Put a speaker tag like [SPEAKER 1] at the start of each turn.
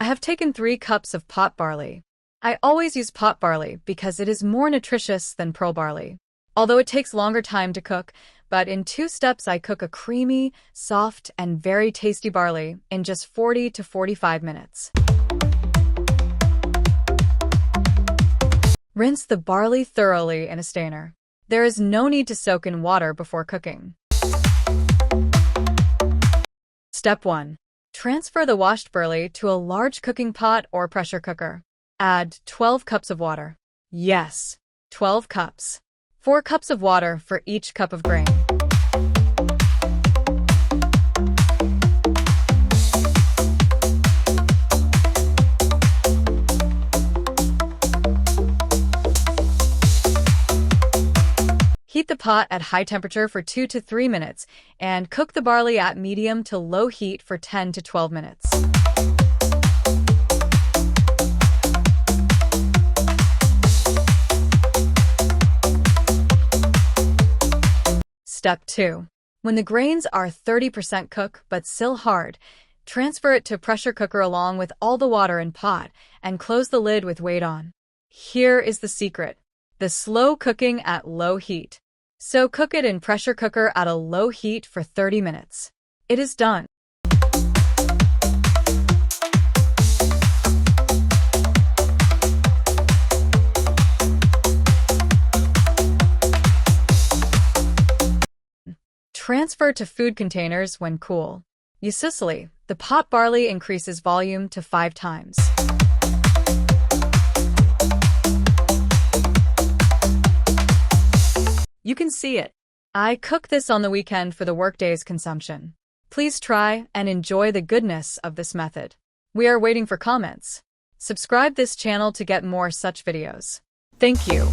[SPEAKER 1] have taken 3 cups of pot barley. I always use pot barley because it is more nutritious than pearl barley, although it takes longer time to cook, but in 2 steps I cook a creamy, soft, and very tasty barley in just 40 to 45 minutes. Rinse the barley thoroughly in a strainer. There is no need to soak in water before cooking. Step 1. Transfer the washed barley to a large cooking pot or pressure cooker. Add 12 cups of water. Yes, 12 cups. 4 cups of water for each cup of grain. Heat the pot at high temperature for 2 to 3 minutes and cook the barley at medium to low heat for 10 to 12 minutes. Step 2. When the grains are 30% cooked but still hard, transfer it to pressure cooker along with all the water in pot and close the lid with weight on. Here is the secret: the slow cooking at low heat. So cook it in pressure cooker at a low heat for 30 minutes. It is done. Transfer to food containers when cool. Usually, the pot barley increases volume to 5 times. You can see it. I cook this on the weekend for the workday's consumption. Please try and enjoy the goodness of this method. We are waiting for comments. Subscribe this channel to get more such videos. Thank you.